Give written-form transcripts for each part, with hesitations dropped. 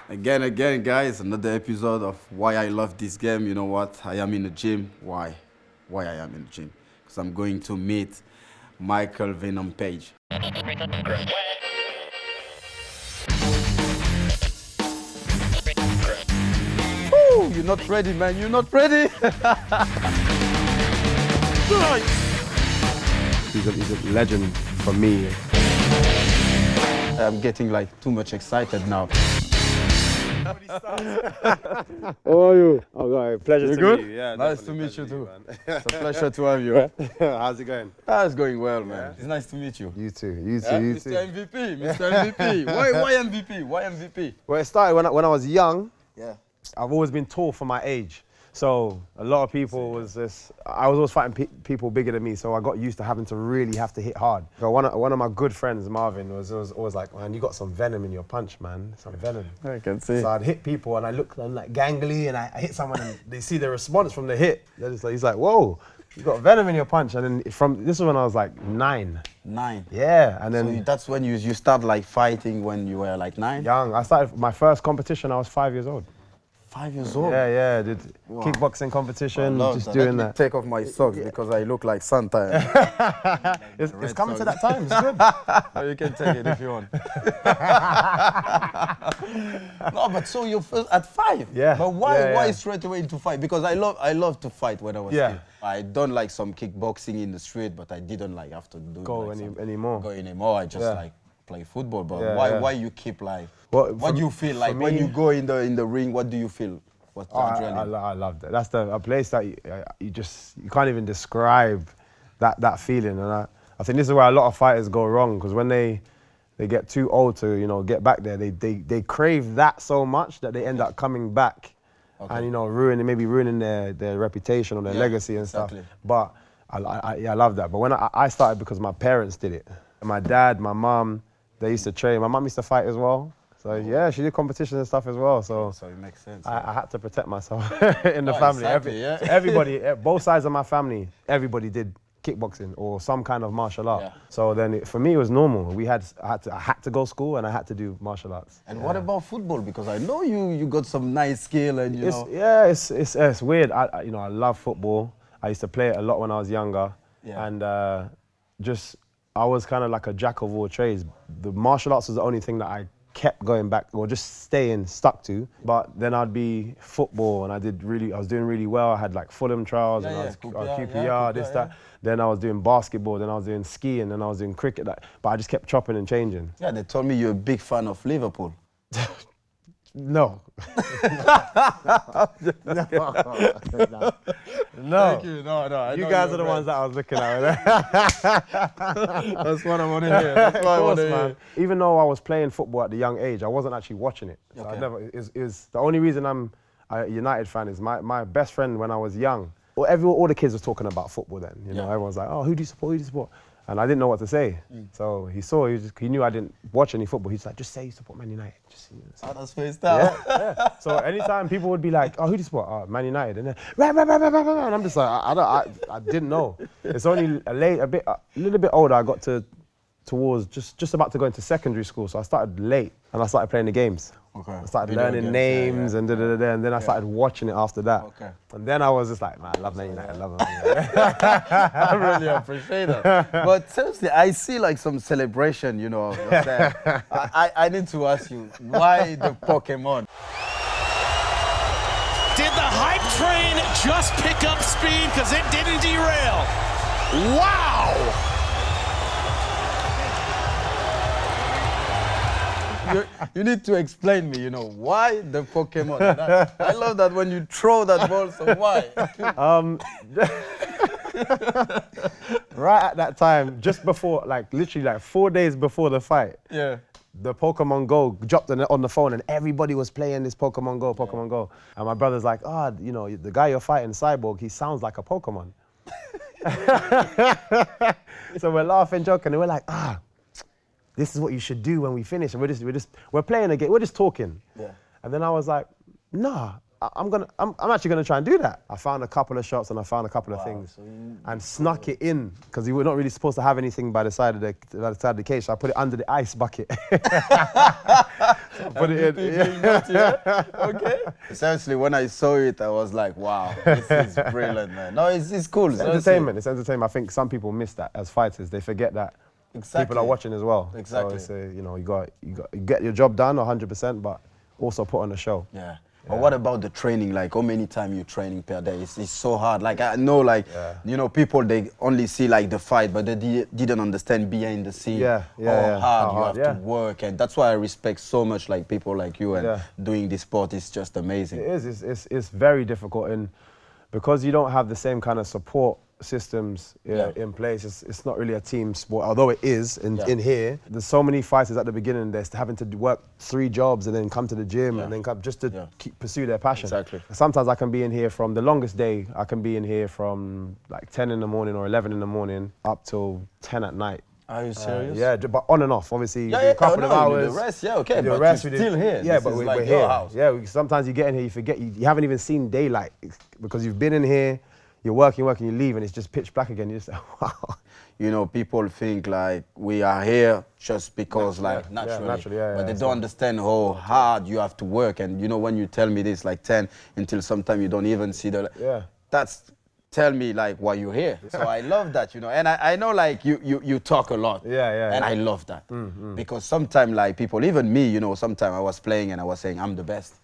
Again, guys, another episode of why I love this game. You know what? I am in the gym. Why? Why I am in the gym? Because I'm going to meet Michael Venom Page. Woo! You're not ready, man. You're not ready. He's a legend for me. I'm getting like too much excited now. How are you? Okay, pleasure You to good? meet you. Yeah, Nice to meet you too. It's a pleasure to have you. How's it going? It's going well, man. It's nice to meet you. You too. Mr. MVP, Mr. MVP. Why MVP? Why MVP? Well, it started when I was young. Yeah. I've always been tall for my age. So a lot of people I was always fighting people bigger than me, so I got used to having to hit hard. So one of my good friends, Marvin, was always like, man, you got some venom in your punch, man, some venom. I can see. So I'd hit people and I'm like gangly and I hit someone and they see the response from the hit. He's like, whoa, you got venom in your punch. And then this was when I was like 9. 9. Yeah, and then So that's when you start like fighting when you were like 9? young. I started my first competition, I was 5 years old. 5 years old? Yeah, did kickboxing competition, just doing that. Take off my socks because I look like Santa. It's coming to that time, it's good. Or you can take it if you want. No, but so you're first at 5? Yeah. But why Yeah. straight away into fight? Because I love to fight when I was kid. I don't like some kickboxing in the street, but I didn't like have to do anymore. Go anymore. I just like play football. But why you keep like? What do you feel like when you go in the ring? What do you feel? What's the adrenaline? I love that. That's a place that you can't even describe that feeling. And I think this is where a lot of fighters go wrong, because when they get too old to get back there, they crave that so much that they end up coming back and ruining their reputation or their legacy and stuff. But I love that. But when I started, because my parents did it. My dad, my mum, they used to train. My mum used to fight as well. So yeah, she did competitions and stuff as well. So it makes sense. I had to protect myself in the family. Exactly, Everybody, both sides of my family, everybody did kickboxing or some kind of martial art. Yeah. So then for me it was normal. I had to go to school and I had to do martial arts. And what about football? Because I know you got some nice skill and you know. Yeah, it's weird. I love football. I used to play it a lot when I was younger, and I was kind of like a jack of all trades. The martial arts was the only thing that I kept going back or just staying stuck to. But then I'd be football and I was doing really well. I had like Fulham trials and I was QPR, that. Then I was doing basketball, then I was doing skiing, then I was doing cricket. But I just kept chopping and changing. Yeah, they told me you're a big fan of Liverpool. No. No. Thank you. No. You guys are the ones that I was looking at. That's what I want to hear. That's what I want to hear. Even though I was playing football at the young age, I wasn't actually watching it. So is the only reason I'm a United fan is my best friend when I was young. All the kids was talking about football then. Everyone's like, oh, who do you support? Who do you support? And I didn't know what to say. So he knew I didn't watch any football. He's like, just say you support Man United. That's for his style. Yeah. So anytime people would be like, oh, who do you support? Oh, Man United. And then, and I'm just like, I didn't know. It's only a little bit older I got towards just about to go into secondary school. So I started late and I started playing the games. Okay. I started learning names and and then I started watching it after that. Okay. And then I was just like, man, I love Man United, I love Man United. I really appreciate that. But seriously, I see like some celebration, I need to ask you, why the Pokemon? Did the hype train just pick up speed because it didn't derail? Wow! You need to explain me, why the Pokemon? I love that when you throw that ball, so why? Right at that time, just before, literally 4 days before the fight, the Pokemon Go dropped on the phone and everybody was playing this Pokemon Go. And my brother's like, the guy you're fighting, Cyborg, he sounds like a Pokemon. So we're laughing, joking, and we're like, this is what you should do when we finish. And we're playing a game, we're just talking. Yeah. And then I was like, nah, I'm actually gonna try and do that. I found a couple of shots and I found a couple of things, and snuck it in because you were not really supposed to have anything by the side of the cage. So I put it under the ice bucket. So I put it in. Yeah. Okay. Seriously, when I saw it, I was like, wow, this is brilliant, man. No, it's cool. It's entertainment. It's entertainment. I think some people miss that as fighters. They forget that people are watching as well. Exactly. So it's you get your job done 100%, but also put on a show. Yeah. But what about the training? Like, how many times you training per day? It's so hard. Like, I know, like, people, they only see, like, the fight, but they didn't understand behind the scene how hard you have to work. And that's why I respect so much, like, people like you and doing this sport is just amazing. It is. It's very difficult. And because you don't have the same kind of support systems in place, it's not really a team sport, although it is in here. There's so many fighters at the beginning, they're having to work 3 jobs and then come to the gym and then come just to pursue their passion. Exactly. Sometimes I can be in here from the longest day, I can be in here from like 10 in the morning or 11 in the morning up till 10 at night. Are you serious? Yeah, but on and off. Obviously, you do a couple of hours. The rest, okay, the but rest you're still here. Yeah, this but is we're like here. your house. Yeah, sometimes you get in here, you forget, you haven't even seen daylight because you've been in here, you're working, you leave, and it's just pitch black again. You're just like, wow. You know, people think like we are here just because naturally, but they don't understand how hard you have to work. And you know, when you tell me this, like 10 until sometime you don't even see that's tell me like why you're here. So I love that, you know, and I know like you talk a lot. And I love that because sometimes like people, even me, you know, sometimes I was playing and I was saying I'm the best.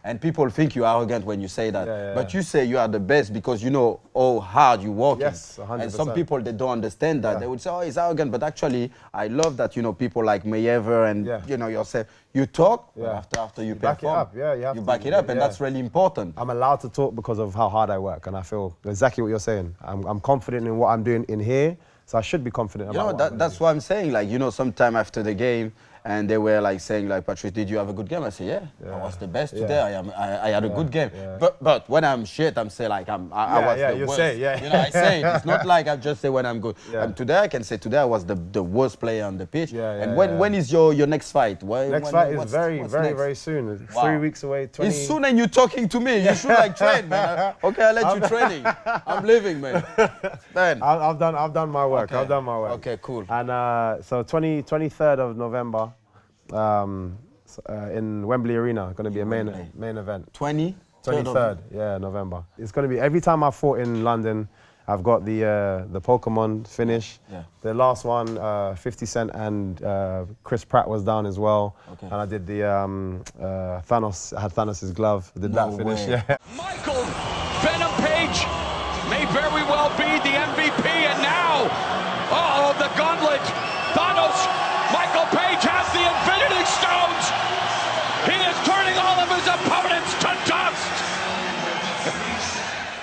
And people think you're arrogant when you say that, but you say you are the best because you know how hard you work. Yes, 100%. And some people, they don't understand that. They would say, oh, he's arrogant, but actually I love that, you know, people like Mayweather and you know yourself, you talk after you back perform. it up. You back it up, and that's really important. I'm allowed to talk because of how hard I work, and I feel exactly what you're saying. I'm confident in what I'm doing in here, so I should be confident about that's what I'm saying. Like, you know, sometime after the game, and they were like saying like, Patrice, did you have a good game? I say, I was the best today. I had a good game. But when I'm shit, I'm say like I was the worst. You know, I say it. It's not like I just say when I'm good. Today I can say today I was the worst player on the pitch. And when is your next fight? Next fight is very soon. 3 weeks away. 20. It's soon, and you're talking to me. You should like train, man. Okay, I'll let you training. I'm leaving, man. Man. I've done my work. I've done my work. Okay, cool. And so 23rd of November. In Wembley Arena, going to be a main event. 23rd, November. It's going to be, every time I fought in London, I've got the Pokemon finish. The last one, 50 Cent and Chris Pratt was down as well. And I did the Thanos, I had Thanos' glove, did that finish. Michael Venom Page may very well be the MVP, and now, the gauntlet, Thanos. Michael Page has the Infinity Stones. He is turning all of his opponents to dust.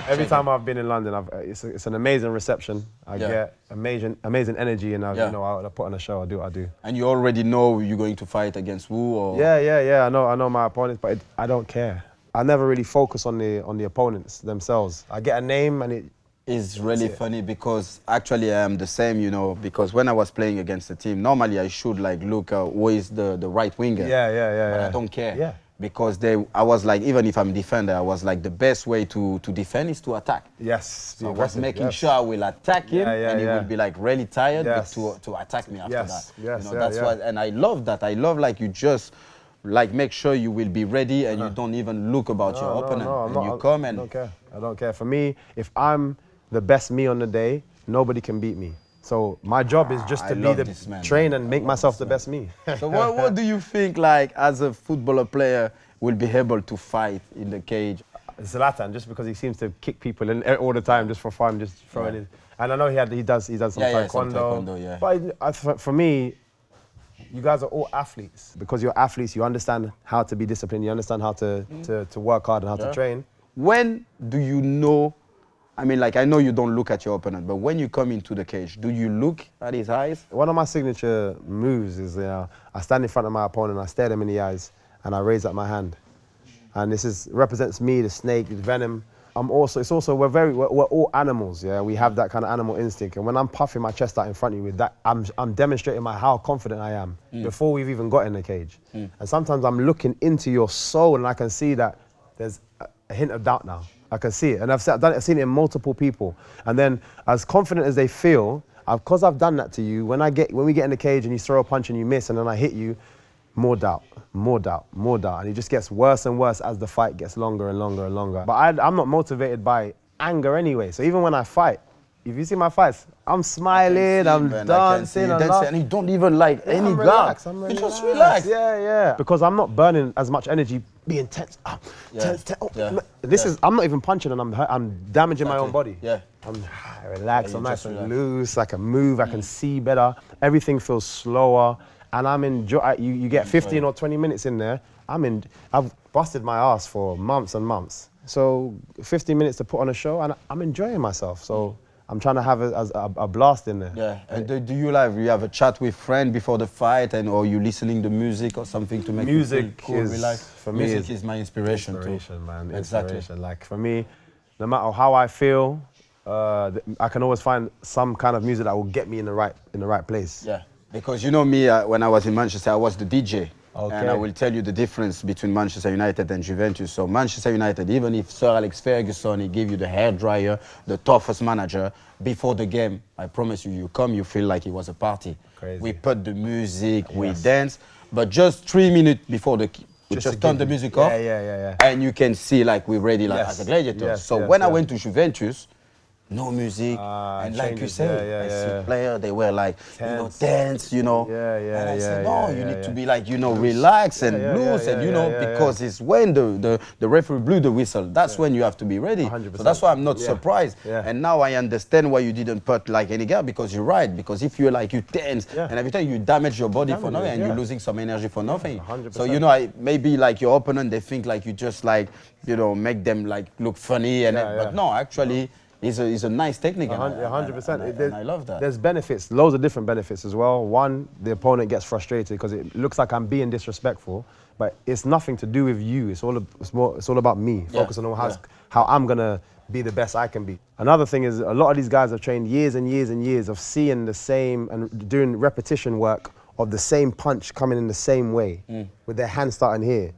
Every time I've been in London, it's an amazing reception. I get amazing energy, and I put on a show. I do what I do. And you already know you're going to fight against who? Or? Yeah. I know my opponents, but I don't care. I never really focus on the opponents themselves. I get a name, and it's really funny because actually I am the same, you know, because when I was playing against the team, normally I should like look who is the right winger. But I don't care. Because I was like, even if I'm defender, I was like the best way to defend is to attack. So I was making sure I will attack him and he will be like really tired but to attack me after that. You know, that's why, and I love that. I love like you just like make sure you will be ready and you don't even look about your opponent. You come and I don't care. For me, if I'm the best me on the day, nobody can beat me. So my job is just to be the train and make myself the best me. So what do you think, like, as a footballer player, will be able to fight in the cage? Zlatan, just because he seems to kick people in all the time, just for fun, just throwing it. And I know he does some taekwondo. But for me, you guys are all athletes. Because you're athletes, you understand how to be disciplined, you understand how to work hard and how to train. When do you know? I mean, like, I know you don't look at your opponent, but when you come into the cage, do you look at his eyes? One of my signature moves is, I stand in front of my opponent, I stare them in the eyes, and I raise up my hand. And this represents me, the snake, the venom. We're all animals, We have that kind of animal instinct. And when I'm puffing my chest out in front of you with that, I'm demonstrating how confident I am before we've even got in the cage. And sometimes I'm looking into your soul and I can see that there's a hint of doubt now. I can see it, and I've seen it in multiple people. And then, as confident as they feel, because I've done that to you, when we get in the cage and you throw a punch and you miss, and then I hit you, more doubt, more doubt, more doubt, and it just gets worse and worse as the fight gets longer and longer and longer. But I'm not motivated by anger anyway. So even when I fight, if you see my fights, I'm smiling, I'm dancing, and you don't even like any relax. You just relax. Yeah. Because I'm not burning as much energy being tense. I'm not even punching, and I'm damaging my own body. Yeah. I'm relaxed, I'm nice and loose, I can move, I can see better. Everything feels slower, and I'm enjoying. You get 15 or 20 minutes in there. I've busted my ass for months and months. So 15 minutes to put on a show, and I'm enjoying myself. So I'm trying to have a blast in there. Yeah. And do you have a chat with friend before the fight, or you listening to music or something to make you feel cool, relax? For me, music is my inspiration too. Man. Exactly. Inspiration. Like for me, no matter how I feel, I can always find some kind of music that will get me in the right place. Yeah. Because you know me, when I was in Manchester, I was the DJ. Okay. And I will tell you the difference between Manchester United and Juventus. So Manchester United, even if Sir Alex Ferguson, he gave you the hairdryer, the toughest manager, before the game, I promise you, you come, you feel like it was a party. Crazy. We put the music, we dance, but just 3 minutes before we just turn the music off. Yeah. And you can see like we're ready like as a gladiator. So when I went to Juventus, no music, and like you said, I see players, they were like, dance, and I said, no, you need to be like, relax and loose, and because it's when the referee blew the whistle, that's when you have to be ready. 100%. So that's why I'm not surprised. And now I understand why you didn't put like any guy, because you're right, because if you're like, you dance, and every time you damage your body for nothing, and you're losing some energy for nothing. 100%. So, maybe like your opponent, they think like you just like, make them like look funny, but no, actually, it's a nice technique. 100%. And I love that. There's benefits, loads of different benefits as well. One, the opponent gets frustrated because it looks like I'm being disrespectful, but it's nothing to do with you. It's all about me, focusing on how I'm gonna be the best I can be. Another thing is a lot of these guys have trained years and years and years of seeing the same and doing repetition work of the same punch coming in the same way with their hand starting here.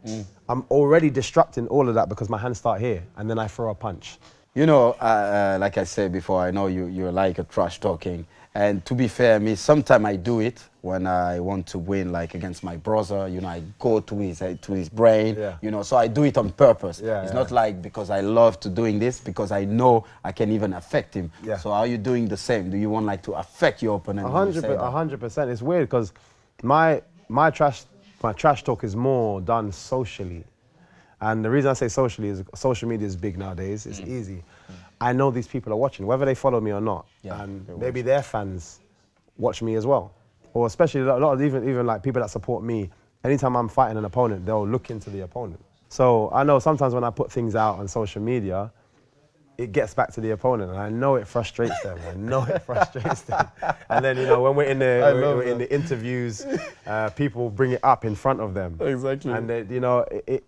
I'm already disrupting all of that because my hands start here and then I throw a punch. Like I said before, I know you're like a trash talking. And to be fair, sometimes I do it when I want to win, like against my brother. I go to his brain. So I do it on purpose. It's not like because I love to doing this, because I know I can even affect him. So are you doing the same? Do you want like to affect your opponent? 100%. It's weird because my trash talk is more done socially. And the reason I say socially is social media is big nowadays. It's easy. I know these people are watching, whether they follow me or not. And maybe their fans watch me as well. Or especially a lot of even like people that support me, anytime I'm fighting an opponent, they'll look into the opponent. So I know sometimes when I put things out on social media, it gets back to the opponent, and I know it frustrates them. And then, when we're in the interviews, people bring it up in front of them. Exactly. And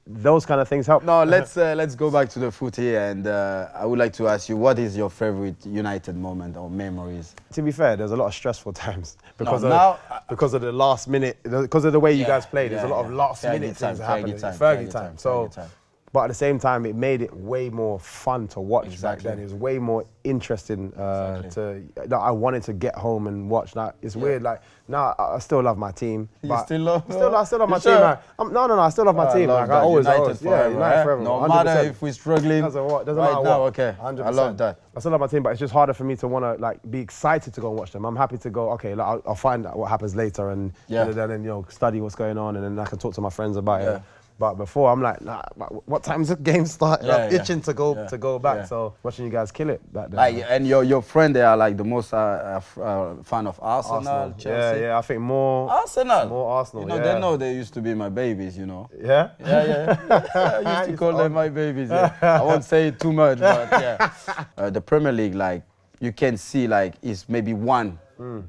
those kind of things help. No, let's go back to the foot here, and I would like to ask you, what is your favorite United moment or memories? To be fair, there's a lot of stressful times because of the last minute, because of the way you guys played. There's a lot of last minute things happening. Fergie time. But at the same time, it made it way more fun to watch back then. It was way more interesting that I wanted to get home and watch. Now it's weird. Like now, I still love my team. You still love? I still love my team. No, I still love my team. Like I always, United forever. No 100%. Matter if we're struggling. Doesn't matter now, what. Okay. 100%. I love that. I still love my team, but it's just harder for me to want to like be excited to go and watch them. I'm happy to go. Okay, I'll find out what happens later and then study what's going on, and then I can talk to my friends about it. But before, I'm like, nah, what time's the game start? I'm itching to go back. So watching you guys kill it back then. And your friend, they are like the most fan of Arsenal, Chelsea. Yeah, I think more Arsenal. More Arsenal. They know they used to be my babies. Yeah. I used to call them my babies. I won't say it too much, but the Premier League, like you can see, like is maybe one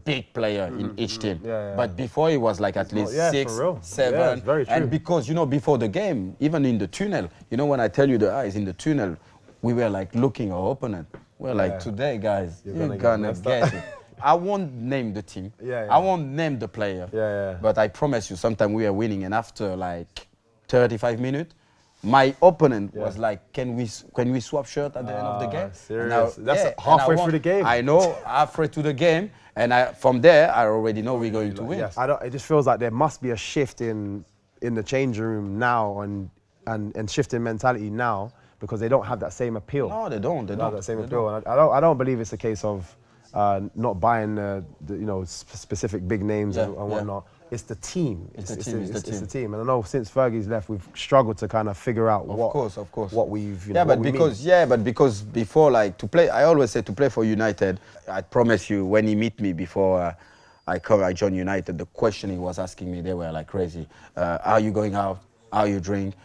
big player in each team. But before it was like at least 6, 7. Very true. And because, before the game, even in the tunnel, when I tell you the eyes in the tunnel, we were like looking our opponent. We're like, today, guys, you're gonna get it. I won't name the team. I won't name the player. But I promise you, sometime we are winning, and after like 35 minutes, my opponent was like, can we swap shirt at the end of the game? Serious? That's halfway through the game. I know, halfway through the game. And from there, I already know we're going to win. Yes. It just feels like there must be a shift in the changing room now and shift in mentality now because they don't have that same appeal. No, they don't. They don't have that same appeal. And I don't believe it's a case of not buying specific big names and whatnot. It's the team. It's the team. And I know since Fergie's left, we've struggled to kind of figure out what we've. But because before, like to play, I always say to play for United. I promise you, when he meet me before I joined United, the question he was asking me, they were like crazy. Are you going out? How you drink?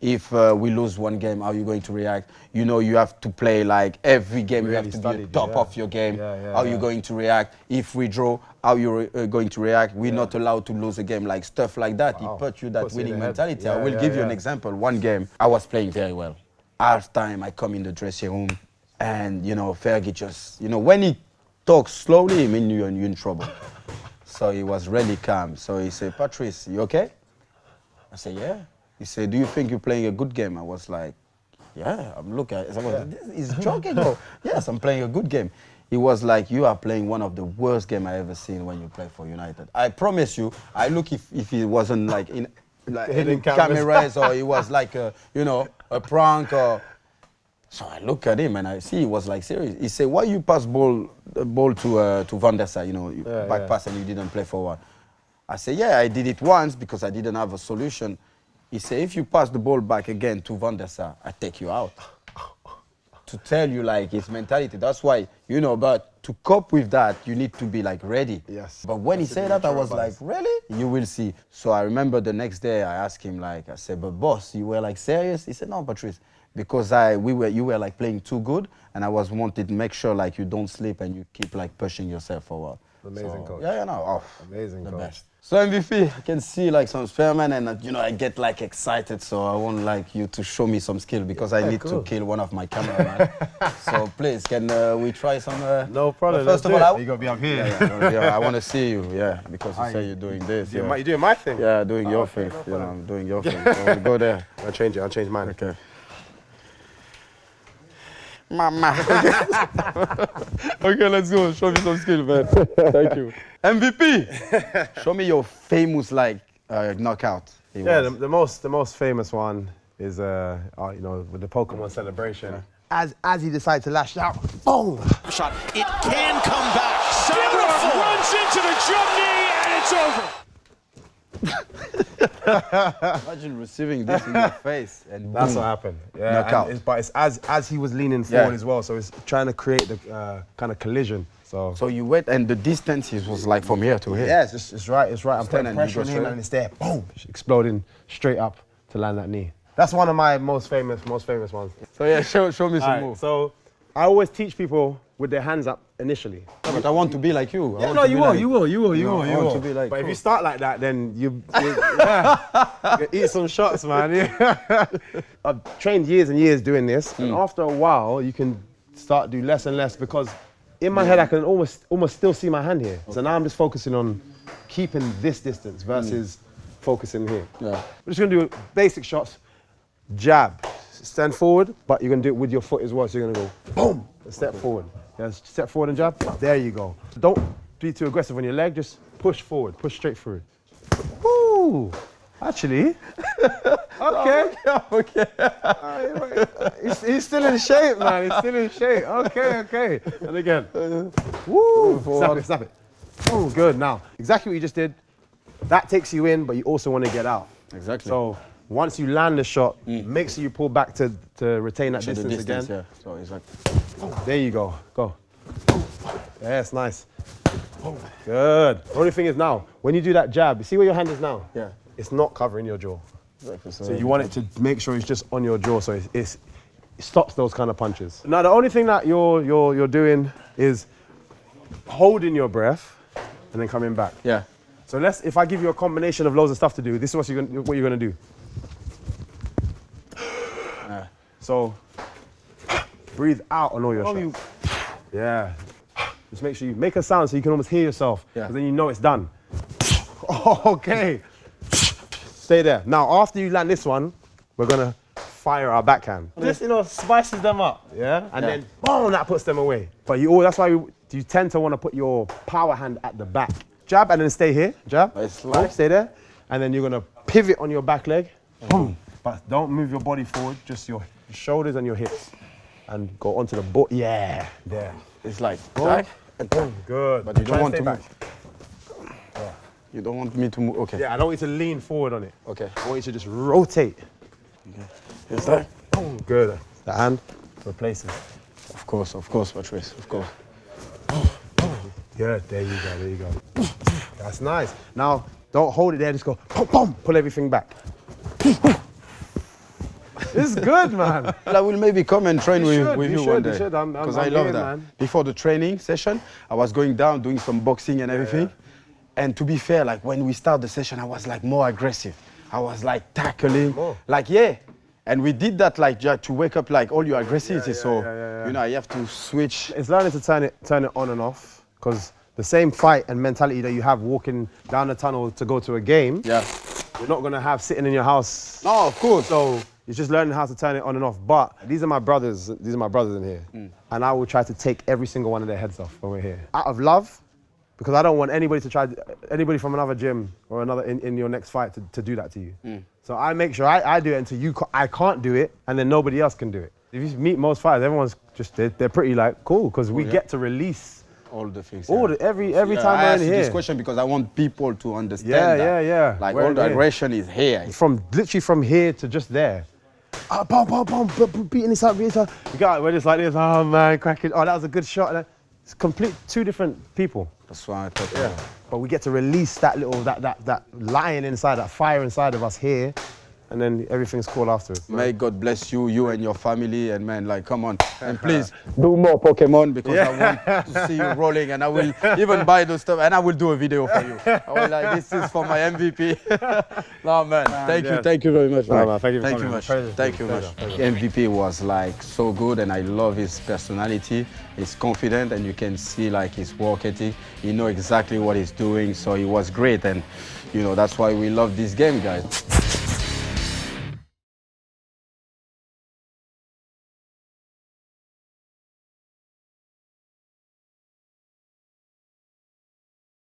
If we lose one game, how are you going to react? You know, you have to play like every game. Really you have to be top of your game. How are you going to react? If we draw, how you going to react? We're not allowed to lose a game, like stuff like that. Wow. He put you that winning mentality. I will give you an example. One game, I was playing very well. Half time, I come in the dressing room, and you know, Fergie just, you know, when he talks slowly, I mean you're in trouble. So he was really calm. So he said, Patrice, you okay? I said, yeah. He said, do you think you're playing a good game? I was like, yeah, I'm looking at it. He's joking. Yes, I'm playing a good game. He was like, you are playing one of the worst games I ever seen when you play for United. I promise you, I look if he wasn't like in cameras or he was like a prank or. So I look at him and I see he was like serious. He said, why you pass the ball to Van der Sar, back pass and you didn't play forward? I said, yeah, I did it once because I didn't have a solution. He said, if you pass the ball back again to Van der Sar, I take you out. To tell you like his mentality. That's why, but to cope with that, you need to be like ready. Yes. But when he said that, I was like, really? You will see. So I remember the next day I asked him I said, but boss, you were like serious? He said, no, Patrice, because you were like playing too good and I wanted to make sure like you don't sleep and you keep like pushing yourself forward. Amazing coach. Amazing coach. Best. So MVP, I can see like some spearmen and I get like excited, so I want like you to show me some skill because I need to kill one of my cameramen. So please, can we try some? No problem. First of all, you gotta be up here. I want to see you, because you say you're doing this. You're doing my thing. Yeah, doing your thing. I'm doing your thing. So we'll go there. I'll change mine. Okay. Mama. Okay, let's go. Show me some skill, man. Thank you. MVP. Show me your famous knockout. The most famous one is with the Pokemon celebration. Yeah. As he decided to lash out, boom! Shot. It can come back. Beautiful. Runs into the jump knee and it's over. Imagine receiving this in your face and that's what happened. Yeah, knockout. But it's as he was leaning forward as well, so it's trying to create the kind of collision. So you went and the distance was like from here to here. Yeah, it's right. I'm putting pressure on him and it's there. Boom! Exploding straight up to land that knee. That's one of my most famous ones. So yeah, show me some moves. So I always teach people with their hands up initially. No, but I want to be like you. You will. To be like but if you start like that, then you eat some shots, man. I've trained years and years doing this, and after a while, you can start do less and less because in my head I can almost still see my hand here. So now I'm just focusing on keeping this distance versus focusing here. Yeah. We're just gonna do basic shots, jab, stand forward, but you're gonna do it with your foot as well. So you're gonna go boom, step forward. Yeah, step forward and jab. There you go. Don't be too aggressive on your leg. Just push forward. Push straight through. Woo! Actually, okay. He's still in shape, man. He's still in shape. Okay. And again. Woo! Snap it. Oh, good. Now, exactly what you just did. That takes you in, but you also want to get out. Exactly. So once you land the shot, make sure you pull back to retain that distance again. Yeah. So it's like. There you go. Go. Yes, nice. Good. The only thing is now, when you do that jab, you see where your hand is now? Yeah. It's not covering your jaw. Exactly. So you want it to make sure it's just on your jaw, so it stops those kind of punches. Now, the only thing that you're doing is holding your breath and then coming back. Yeah. So if I give you a combination of loads of stuff to do, this is what you're gonna do. So breathe out on all your shots. Yeah. Just make sure you make a sound so you can almost hear yourself. Because then you know it's done. Okay. Stay there. Now, after you land this one, we're gonna fire our backhand. This, spices them up, yeah? And then, boom, that puts them away. But that's why you tend to want to put your power hand at the back. Jab and then stay here, jab, stay there. And then you're gonna pivot on your back leg, boom. But don't move your body forward, just your shoulders and your hips. And go onto the board, there. It's like, boom, and boom, good. But you don't want to move. Yeah. You don't want me to move, okay. Yeah, I don't want you to lean forward on it. Okay. I want you to just rotate. Okay. It's like, boom, good. The hand replaces. Of course, Patrice, of course. Good, there you go. That's nice. Now, don't hold it there, just go, boom, boom, pull everything back. This is good, man. I will maybe come and train with you one day. Because I love that. Man. Before the training session, I was going down, doing some boxing and everything. Yeah. And to be fair, like when we start the session, I was like more aggressive. I was like tackling, And we did that like to wake up like all your aggressivity. You know, you have to switch. It's learning to turn it on and off. Because the same fight and mentality that you have walking down the tunnel to go to a game, you're not gonna have sitting in your house. No, of course. So it's just learning how to turn it on and off. But these are my brothers. These are my brothers in here, and I will try to take every single one of their heads off when we're here, out of love, because I don't want anybody from another gym or another in your next fight to do that to you. So I make sure I do it until I can't do it, and then nobody else can do it. If you meet most fighters, everyone's just they're pretty like cool because we get to release. All the things. Every time we're in here. I asked this question because I want people to understand that. Like all the aggression is here. Literally from here to just there. Beating this up. You got we're just like this. Oh man, cracking. Oh, that was a good shot. It's two different people. That's why I thought. But we get to release that little that lion inside, that fire inside of us here. And then everything's cool afterwards. May God bless you and your family, and man, like, come on. And please, do more Pokemon, because I want to see you rolling, and I will even buy those stuff, and I will do a video for you. I will like, this is for my MVP. No, man, thank you very much, man. No, thank you very much. Thank you much. MVP was like so good, and I love his personality. He's confident, and you can see like his work ethic. He knows exactly what he's doing, so he was great, and you know, that's why we love this game, guys.